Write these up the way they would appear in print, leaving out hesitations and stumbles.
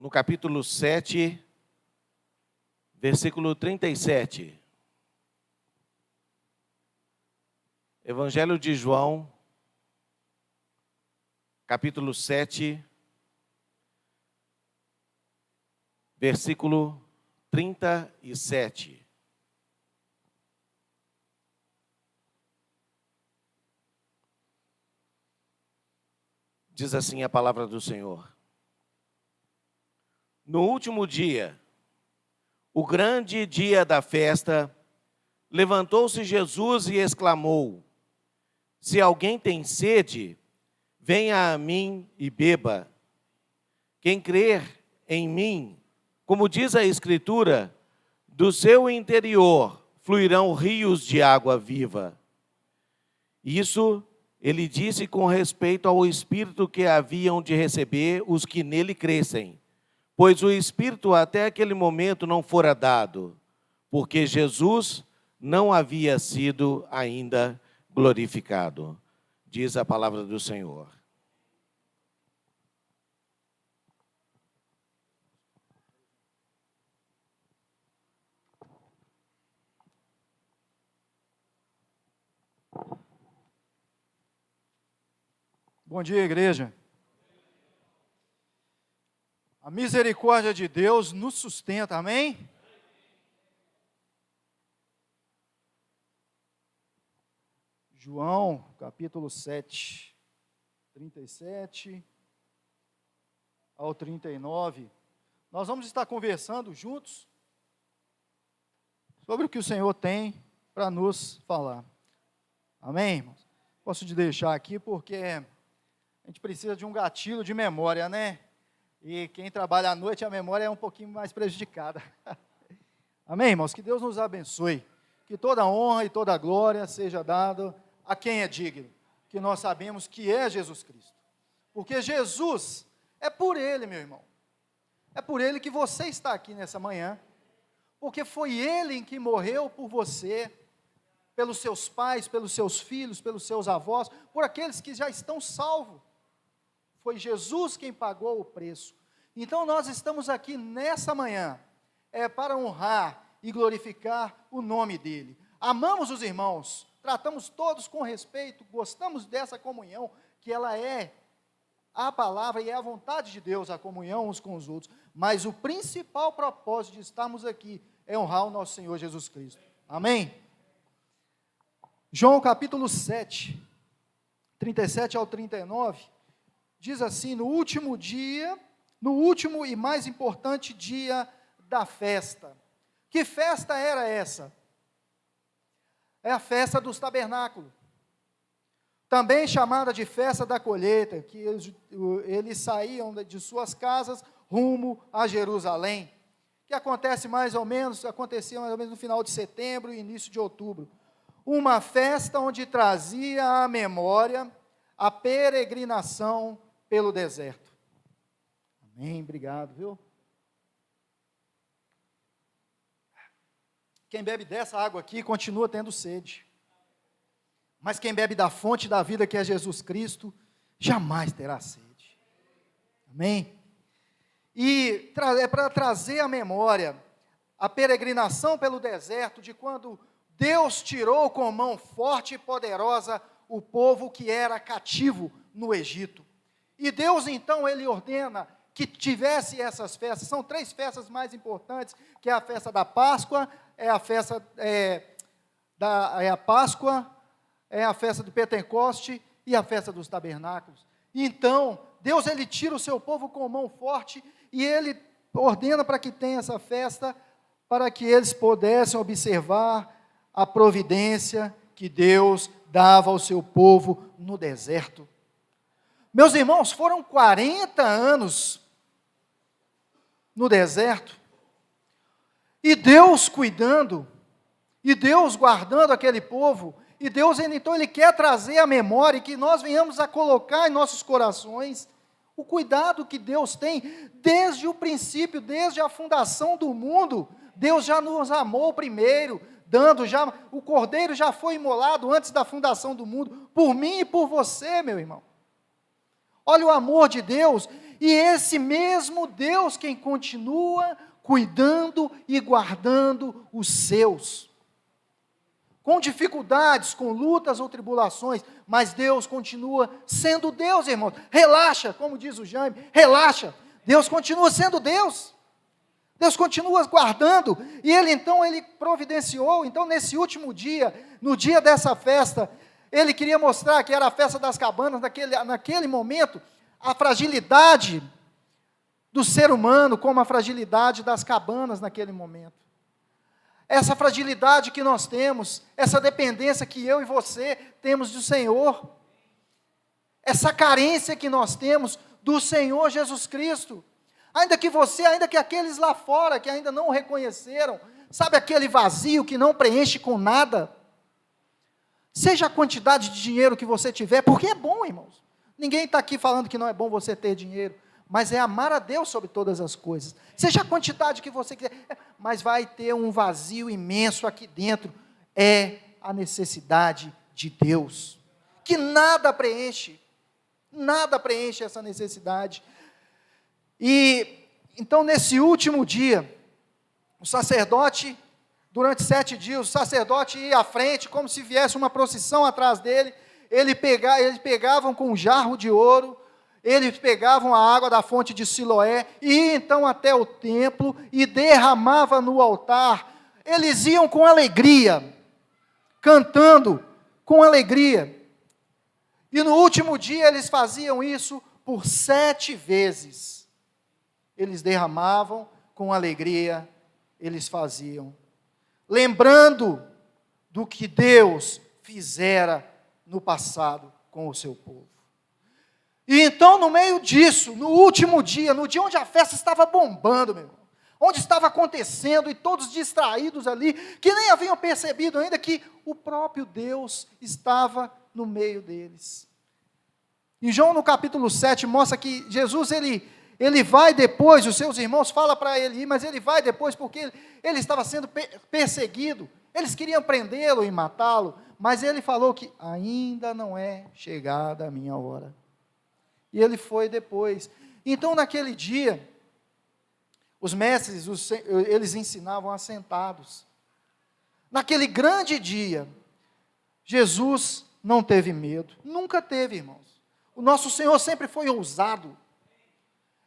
no capítulo 7, versículo 37. Evangelho de João, capítulo 7, versículo 37. Diz assim a palavra do Senhor. No último dia, o grande dia da festa, levantou-se Jesus e exclamou: Se alguém tem sede, venha a mim e beba. Quem crer em mim, como diz a Escritura, do seu interior fluirão rios de água viva. Isso ele disse com respeito ao Espírito que haviam de receber os que nele crescem, pois o Espírito até aquele momento não fora dado, porque Jesus não havia sido ainda glorificado. Diz a palavra do Senhor. Bom dia, igreja. A misericórdia de Deus nos sustenta, amém? João, capítulo 7, 37 ao 39. Nós vamos estar conversando juntos sobre o que o Senhor tem para nos falar. Amém, irmãos? Posso te deixar aqui porque a gente precisa de um gatilho de memória, né? E quem trabalha à noite, a memória é um pouquinho mais prejudicada. Amém, irmãos? Que Deus nos abençoe. Que toda honra e toda glória seja dada a quem é digno. Que nós sabemos que é Jesus Cristo. Porque Jesus, é por Ele, meu irmão. É por Ele que você está aqui nessa manhã. Porque foi Ele que morreu por você, pelos seus pais, pelos seus filhos, pelos seus avós, por aqueles que já estão salvos. Foi Jesus quem pagou o preço. Então nós estamos aqui nessa manhã, para honrar e glorificar o nome dEle. Amamos os irmãos, tratamos todos com respeito, gostamos dessa comunhão, que ela é a palavra e é a vontade de Deus, a comunhão uns com os outros. Mas o principal propósito de estarmos aqui é honrar o nosso Senhor Jesus Cristo. Amém? João capítulo 7, 37 ao 39, diz assim: no último dia, no último e mais importante dia da festa. Que festa era essa? É a festa dos tabernáculos, também chamada de festa da colheita, que eles saíam de suas casas rumo a Jerusalém, que acontecia mais ou menos no final de setembro e início de outubro. Uma festa onde trazia à memória a peregrinação pelo deserto. Amém, obrigado, viu? Quem bebe dessa água aqui continua tendo sede. Mas quem bebe da fonte da vida, que é Jesus Cristo, jamais terá sede. Amém? E é para trazer à memória a peregrinação pelo deserto, de quando Deus tirou com mão forte e poderosa o povo que era cativo no Egito. E Deus, então, Ele ordena que tivesse essas festas. São 3 festas mais importantes, que é a festa da Páscoa, é a festa a Páscoa, é a festa do Pentecoste e a festa dos tabernáculos. Então, Deus, Ele tira o seu povo com mão forte e Ele ordena para que tenha essa festa, para que eles pudessem observar a providência que Deus dava ao seu povo no deserto. Meus irmãos, foram 40 anos no deserto, e Deus cuidando, e Deus guardando aquele povo, e Deus, então, Ele quer trazer à memória, e que nós venhamos a colocar em nossos corações, o cuidado que Deus tem, desde o princípio, desde a fundação do mundo. Deus já nos amou primeiro, o cordeiro já foi imolado antes da fundação do mundo, por mim e por você, meu irmão. Olha o amor de Deus, E esse mesmo Deus quem continua cuidando e guardando os seus. Com dificuldades, com lutas ou tribulações, mas Deus continua sendo Deus, irmãos. Relaxa, como diz o Jaime, relaxa. Deus continua sendo Deus. Deus continua guardando. E Ele providenciou, então nesse último dia, no dia dessa festa, Ele queria mostrar que era a festa das cabanas, naquele momento, a fragilidade do ser humano, como a fragilidade das cabanas naquele momento. Essa fragilidade que nós temos, essa dependência que eu e você temos do Senhor, essa carência que nós temos do Senhor Jesus Cristo, ainda que aqueles lá fora que ainda não o reconheceram, sabe aquele vazio que não preenche com nada, seja a quantidade de dinheiro que você tiver, porque é bom, irmãos, ninguém está aqui falando que não é bom você ter dinheiro, mas é amar a Deus sobre todas as coisas, seja a quantidade que você quiser, mas vai ter um vazio imenso aqui dentro, é a necessidade de Deus, que nada preenche essa necessidade. E, então nesse último dia, o sacerdote, durante 7 dias, o sacerdote ia à frente, como se viesse uma procissão atrás dele, eles pegavam com um jarro de ouro, eles pegavam a água da fonte de Siloé, e iam então até o templo, e derramavam no altar, eles iam com alegria, cantando com alegria, e no último dia eles faziam isso por 7 vezes, eles derramavam com alegria, eles faziam, lembrando do que Deus fizera no passado com o seu povo. E então, no meio disso, no último dia, no dia onde a festa estava bombando, meu irmão, onde estava acontecendo, e todos distraídos ali, que nem haviam percebido ainda que o próprio Deus estava no meio deles. Em João, no capítulo 7, mostra que Jesus, ele vai depois, os seus irmãos falam para ele ir, mas ele vai depois porque ele estava sendo perseguido, eles queriam prendê-lo e matá-lo, mas ele falou que ainda não é chegada a minha hora. E ele foi depois. Então, naquele dia, os mestres, eles ensinavam assentados. Naquele grande dia, Jesus não teve medo, nunca teve, irmãos. O nosso Senhor sempre foi ousado.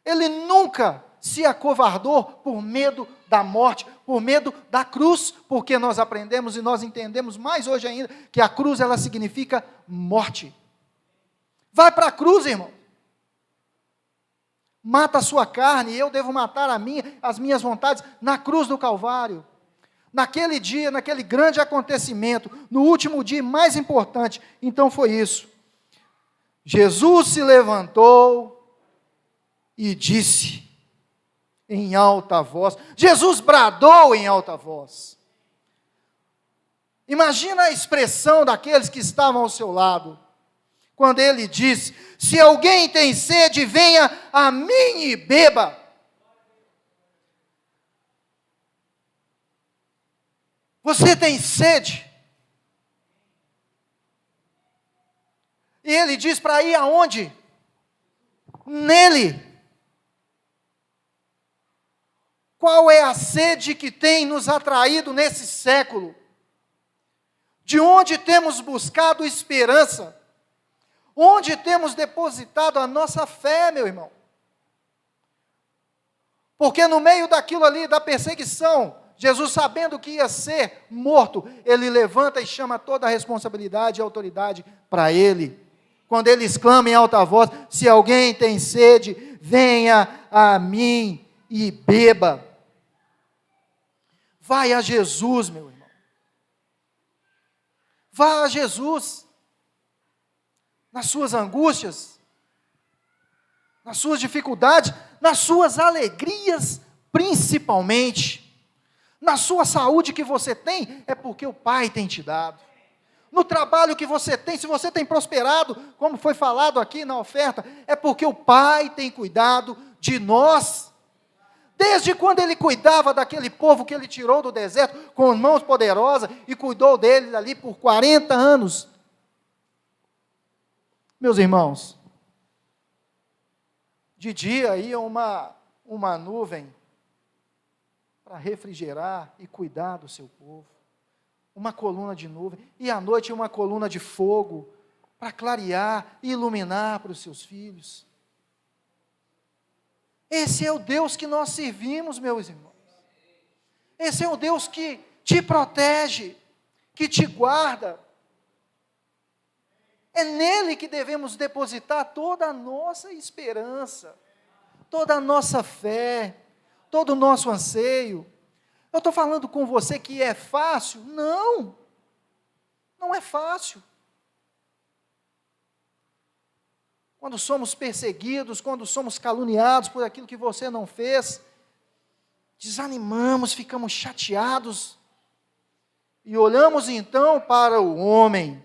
Ele nunca se acovardou por medo da morte, por medo da cruz, porque nós aprendemos e nós entendemos mais hoje ainda que a cruz ela significa morte. Vai para a cruz, irmão. Mata a sua carne, e eu devo matar as minhas vontades na cruz do Calvário. Naquele dia, naquele grande acontecimento, no último dia mais importante, então foi isso. Jesus se levantou e disse em alta voz, Jesus bradou em alta voz. Imagina a expressão daqueles que estavam ao seu lado, quando ele disse, se alguém tem sede, venha a mim e beba. Você tem sede? E ele diz para ir aonde? Nele. Qual é a sede que tem nos atraído nesse século? De onde temos buscado esperança? Onde temos depositado a nossa fé, meu irmão? Porque no meio daquilo ali, da perseguição, Jesus, sabendo que ia ser morto, ele levanta e chama toda a responsabilidade e autoridade para ele. Quando ele exclama em alta voz, se alguém tem sede, venha a mim e beba. Vai a Jesus, meu irmão. Vá a Jesus. Nas suas angústias, nas suas dificuldades, nas suas alegrias, principalmente, na sua saúde que você tem, é porque o Pai tem te dado. No trabalho que você tem, se você tem prosperado, como foi falado aqui na oferta, é porque o Pai tem cuidado de nós. Desde quando Ele cuidava daquele povo que Ele tirou do deserto, com mãos poderosas, e cuidou deles ali por 40 anos. Meus irmãos, De dia ia uma nuvem para refrigerar e cuidar do seu povo. Uma coluna de nuvem. E à noite uma coluna de fogo para clarear e iluminar para os seus filhos. Esse é o Deus que nós servimos, meus irmãos. Esse é o Deus que te protege, que te guarda. É nele que devemos depositar toda a nossa esperança, toda a nossa fé, todo o nosso anseio. Eu estou falando com você que é fácil? Não, não é fácil. Quando somos perseguidos, quando somos caluniados por aquilo que você não fez, desanimamos, ficamos chateados, e olhamos então para o homem,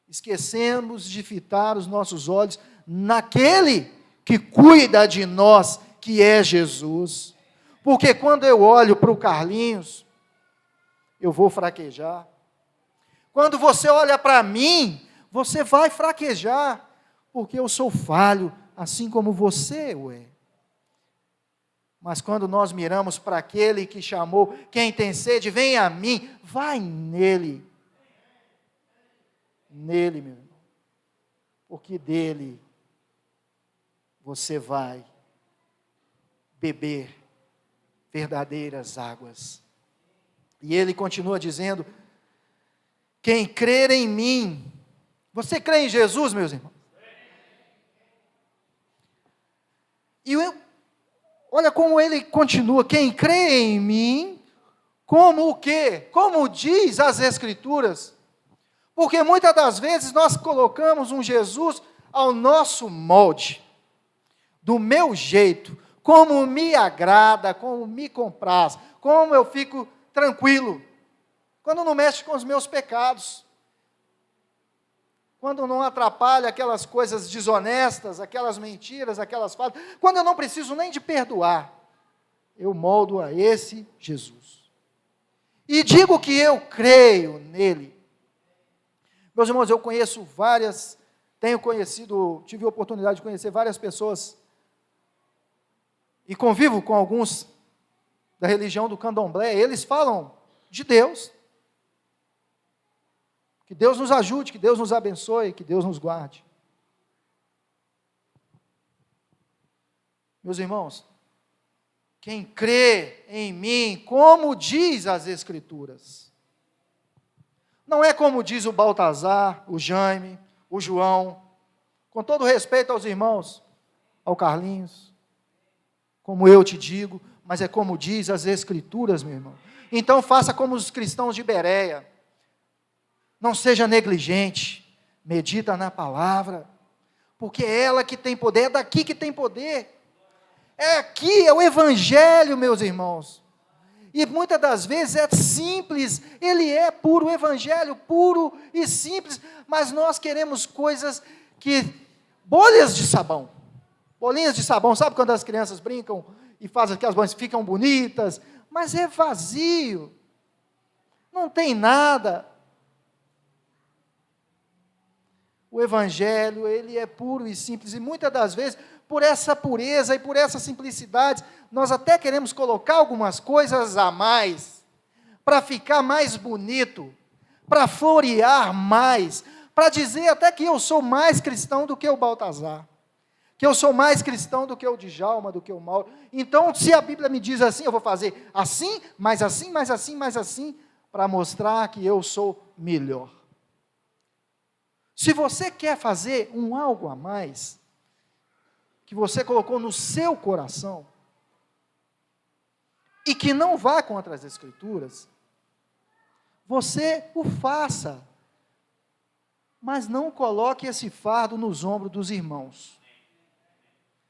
esquecemos de fitar os nossos olhos naquele que cuida de nós, que é Jesus. Porque quando eu olho para o Carlinhos, eu vou fraquejar. Quando você olha para mim, você vai fraquejar, porque eu sou falho, assim como você o é. Mas quando nós miramos para aquele que chamou, quem tem sede, vem a mim, vai nele. Nele, meu irmão. Porque dele você vai beber verdadeiras águas. E ele continua dizendo: quem crer em mim. Você crê em Jesus, meus irmãos? E olha como ele continua: quem crê em mim, como o quê? Como diz as Escrituras. Porque muitas das vezes nós colocamos um Jesus ao nosso molde, do meu jeito, como me agrada, como me compraz, como eu fico tranquilo, quando não mexe com os meus pecados, quando não atrapalha aquelas coisas desonestas, aquelas mentiras, aquelas falas, quando eu não preciso nem de perdoar, eu moldo a esse Jesus. E digo que eu creio nele. Meus irmãos, eu conheço tive a oportunidade de conhecer várias pessoas, e convivo com alguns da religião do candomblé. Eles falam de Deus. Que Deus nos ajude, que Deus nos abençoe, que Deus nos guarde. Meus irmãos, quem crê em mim, como diz as Escrituras, não é como diz o Baltazar, o Jaime, o João, com todo respeito aos irmãos, ao Carlinhos, como eu te digo, mas é como diz as Escrituras, meu irmão. Então faça como os cristãos de Bereia, não seja negligente, medita na palavra, porque é ela que tem poder, é daqui que tem poder, é aqui, é o Evangelho, meus irmãos. E muitas das vezes é simples, ele é puro, o Evangelho puro e simples, mas nós queremos coisas bolhas de sabão, bolinhas de sabão, sabe quando as crianças brincam e fazem aquelas bolinhas, ficam bonitas, mas é vazio, não tem nada. O Evangelho, ele é puro e simples, e muitas das vezes, por essa pureza e por essa simplicidade, nós até queremos colocar algumas coisas a mais, para ficar mais bonito, para florear mais, para dizer até que eu sou mais cristão do que o Baltazar, que eu sou mais cristão do que o Djalma, do que o Mauro. Então, se a Bíblia me diz assim, eu vou fazer assim, mais assim, mais assim, mais assim, para mostrar que eu sou melhor. Se você quer fazer algo a mais, que você colocou no seu coração, e que não vá contra as Escrituras, você o faça, mas não coloque esse fardo nos ombros dos irmãos.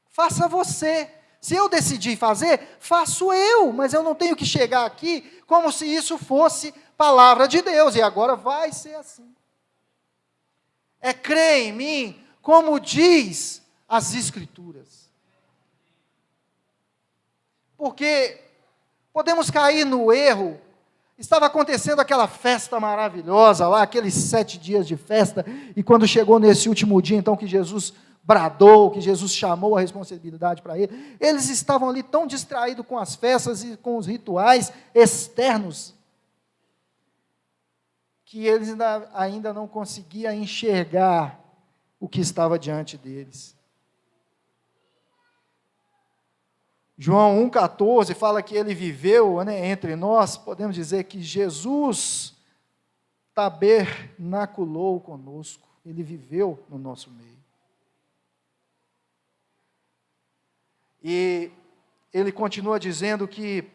Faça você. Se eu decidir fazer, faço eu, mas eu não tenho que chegar aqui como se isso fosse palavra de Deus, e agora vai ser assim. É crer em mim, como diz as Escrituras. Porque podemos cair no erro. Estava acontecendo aquela festa maravilhosa lá, aqueles 7 dias de festa, e quando chegou nesse último dia, então, que Jesus bradou, que Jesus chamou a responsabilidade para ele. Eles estavam ali tão distraídos com as festas e com os rituais externos, que eles ainda não conseguiam enxergar o que estava diante deles. João 1,14 fala que ele viveu, né, entre nós. Podemos dizer que Jesus tabernaculou conosco, ele viveu no nosso meio. E ele continua dizendo que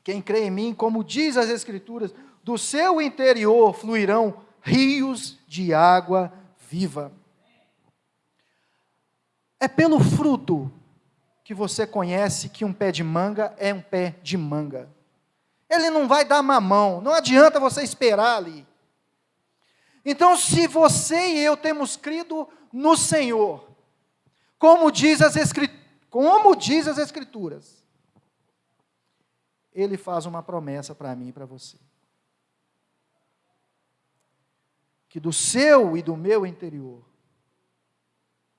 quem crê em mim, como diz as Escrituras, do seu interior fluirão rios de água viva. É pelo fruto que você conhece que um pé de manga é um pé de manga. Ele não vai dar mamão, não adianta você esperar ali. Então, se você e eu temos crido no Senhor, como diz as Escrituras, Ele faz uma promessa para mim e para você. Que do seu e do meu interior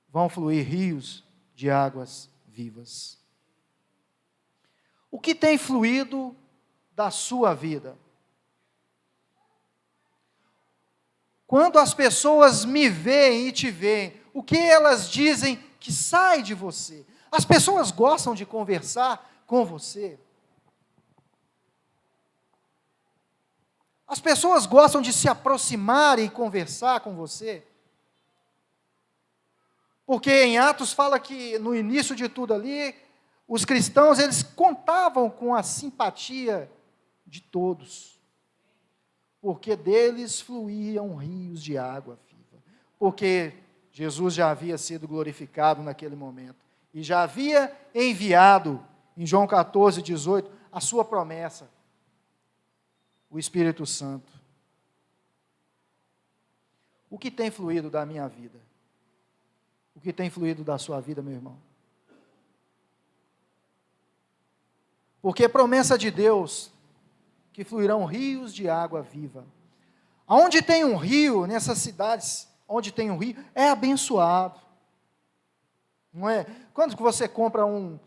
vão fluir rios de águas vivas. O que tem fluído da sua vida? Quando as pessoas me veem e te veem, o que elas dizem que sai de você? As pessoas gostam de conversar com você. As pessoas gostam de se aproximar e conversar com você. Porque em Atos fala que no início de tudo ali, os cristãos, eles contavam com a simpatia de todos. Porque deles fluíam rios de água viva. Porque Jesus já havia sido glorificado naquele momento. E já havia enviado, em João 14, 18, a sua promessa. O Espírito Santo. O que tem fluído da minha vida? O que tem fluído da sua vida, meu irmão? Porque a promessa de Deus, que fluirão rios de água viva. Aonde tem um rio, nessas cidades, onde tem um rio, é abençoado. Não é? Quando você compra um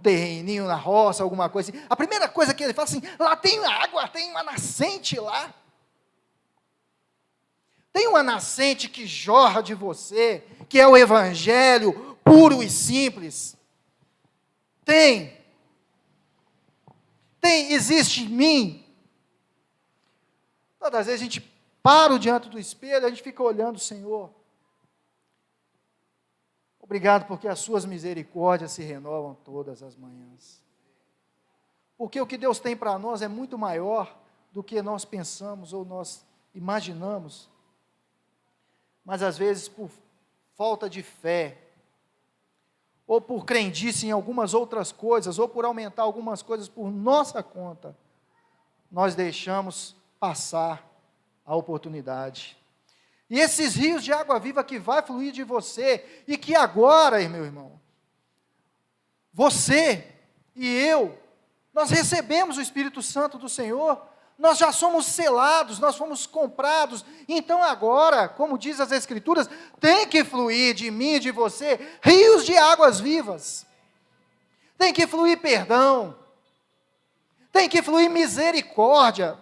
terreninho na roça, alguma coisa assim, a primeira coisa que ele fala assim, lá tem água, tem uma nascente lá. Tem uma nascente que jorra de você, que é o Evangelho puro e simples. Existe em mim. Todas as vezes a gente para diante do espelho, a gente fica olhando o Senhor. Obrigado porque as suas misericórdias se renovam todas as manhãs. Porque o que Deus tem para nós é muito maior do que nós pensamos ou nós imaginamos. Mas às vezes por falta de fé, ou por crendice em algumas outras coisas, ou por aumentar algumas coisas por nossa conta, nós deixamos passar a oportunidade. E esses rios de água viva que vai fluir de você, e que agora, meu irmão, você e eu, nós recebemos o Espírito Santo do Senhor, nós já somos selados, nós fomos comprados, então agora, como diz as Escrituras, tem que fluir de mim e de você rios de águas vivas, tem que fluir perdão, tem que fluir misericórdia,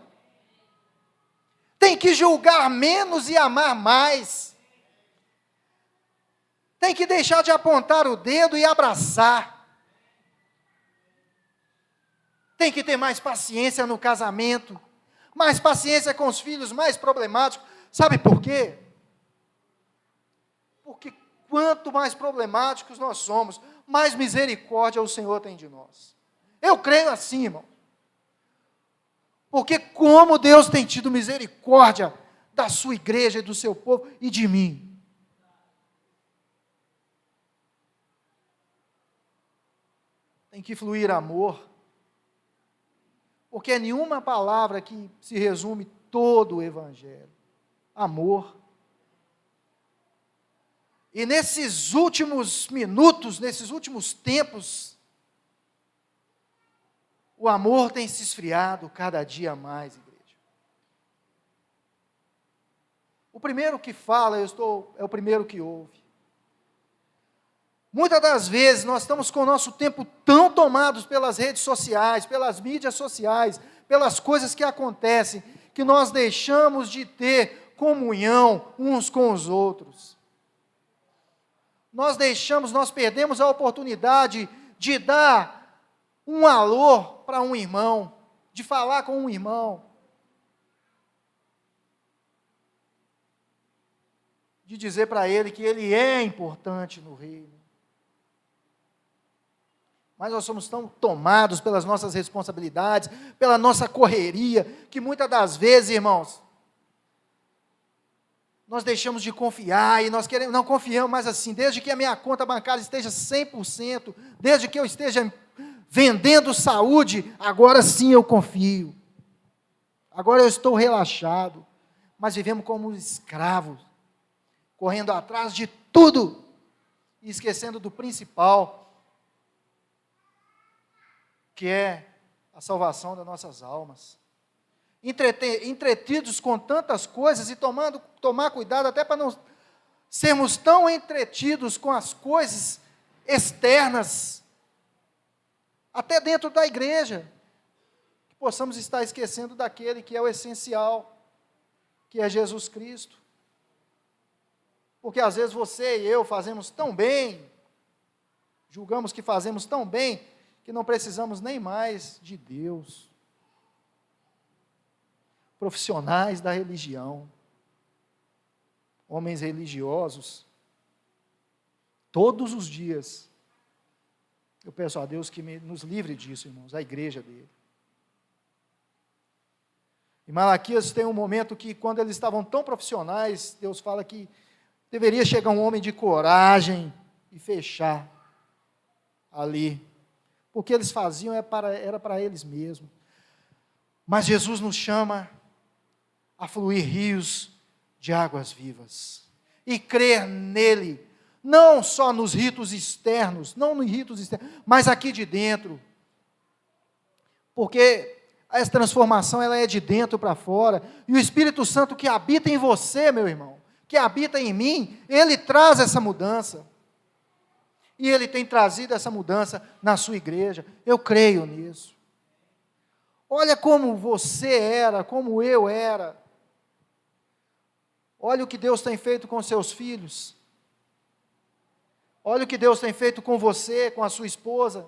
tem que julgar menos e amar mais, tem que deixar de apontar o dedo e abraçar, tem que ter mais paciência no casamento, mais paciência com os filhos mais problemáticos. Sabe por quê? Porque quanto mais problemáticos nós somos, mais misericórdia o Senhor tem de nós. Eu creio assim, irmão. Porque como Deus tem tido misericórdia da sua igreja e do seu povo e de mim. Tem que fluir amor. Porque é nenhuma palavra que se resume todo o Evangelho. Amor. E nesses últimos minutos, nesses últimos tempos, o amor tem se esfriado cada dia mais, igreja. O primeiro que fala, é o primeiro que ouve. Muitas das vezes nós estamos com o nosso tempo tão tomados pelas redes sociais, pelas mídias sociais, pelas coisas que acontecem, que nós deixamos de ter comunhão uns com os outros. Nós perdemos a oportunidade de dar um alô para um irmão, de falar com um irmão, de dizer para ele que ele é importante no reino. Mas nós somos tão tomados pelas nossas responsabilidades, pela nossa correria, que muitas das vezes, irmãos, nós deixamos de confiar e não confiamos mais assim, desde que a minha conta bancária esteja 100%, desde que eu esteja vendendo saúde, agora sim eu confio, agora eu estou relaxado, mas vivemos como escravos, correndo atrás de tudo, e esquecendo do principal, que é a salvação das nossas almas. Entretidos com tantas coisas e tomar cuidado até para não sermos tão entretidos com as coisas externas, até dentro da igreja, que possamos estar esquecendo daquele que é o essencial, que é Jesus Cristo. Porque às vezes você e eu fazemos tão bem, julgamos que fazemos tão bem, que não precisamos nem mais de Deus. Profissionais da religião, homens religiosos, todos os dias, eu peço a Deus que nos livre disso, irmãos, a igreja dele. Em Malaquias tem um momento que, quando eles estavam tão profissionais, Deus fala que deveria chegar um homem de coragem e fechar ali. Porque eles faziam era para eles mesmos. Mas Jesus nos chama a fluir rios de águas vivas. E crer nele, não só nos ritos externos, mas aqui de dentro. Porque essa transformação ela é de dentro para fora. E o Espírito Santo que habita em você, meu irmão, que habita em mim, ele traz essa mudança. E ele tem trazido essa mudança na sua igreja. Eu creio nisso. Olha como você era, como eu era. Olha o que Deus tem feito com seus filhos. Olha o que Deus tem feito com você, com a sua esposa,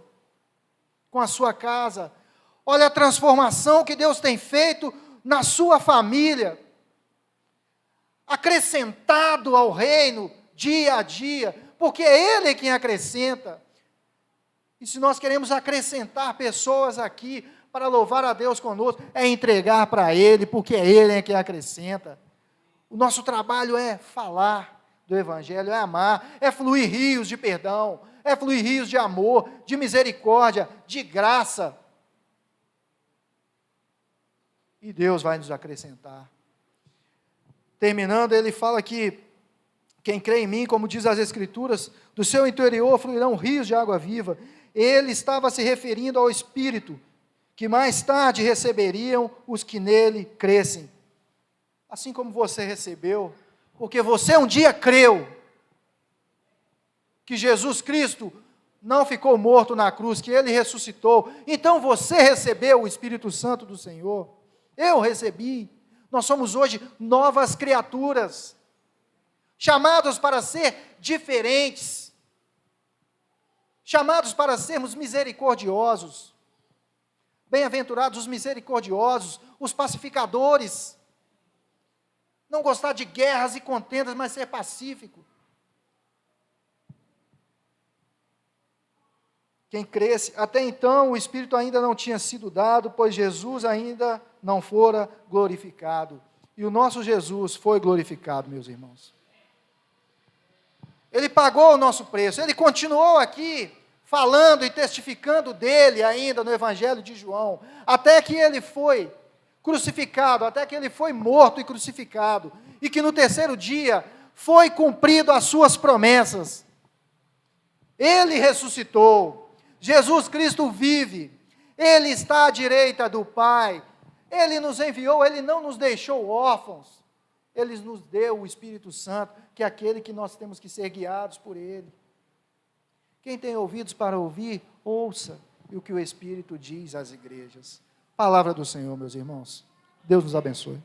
com a sua casa. Olha a transformação que Deus tem feito na sua família. Acrescentado ao reino, dia a dia, porque é Ele quem acrescenta. E se nós queremos acrescentar pessoas aqui para louvar a Deus conosco, é entregar para Ele, porque é Ele quem acrescenta. O nosso trabalho é falar do Evangelho, é amar, é fluir rios de perdão, é fluir rios de amor, de misericórdia, de graça. E Deus vai nos acrescentar. Terminando, ele fala que quem crê em mim, como diz as Escrituras, do seu interior fluirão rios de água viva. Ele estava se referindo ao Espírito, que mais tarde receberiam os que nele crescem. Assim como você recebeu, porque você um dia creu que Jesus Cristo não ficou morto na cruz, que Ele ressuscitou. Então você recebeu o Espírito Santo do Senhor. Eu recebi. Nós somos hoje novas criaturas, chamados para ser diferentes, chamados para sermos misericordiosos. Bem-aventurados os misericordiosos, os pacificadores. Não gostar de guerras e contendas, mas ser pacífico. Quem cresce, até então o Espírito ainda não tinha sido dado, pois Jesus ainda não fora glorificado. E o nosso Jesus foi glorificado, meus irmãos. Ele pagou o nosso preço, ele continuou aqui falando e testificando dele ainda no Evangelho de João, até que ele foi crucificado, até que ele foi morto e crucificado, e que no terceiro dia foi cumprido as suas promessas. Ele ressuscitou, Jesus Cristo vive, Ele está à direita do Pai, Ele nos enviou, Ele não nos deixou órfãos, Ele nos deu o Espírito Santo, que é aquele que nós temos que ser guiados por Ele. Quem tem ouvidos para ouvir, ouça o que o Espírito diz às igrejas. Palavra do Senhor, meus irmãos. Deus nos abençoe.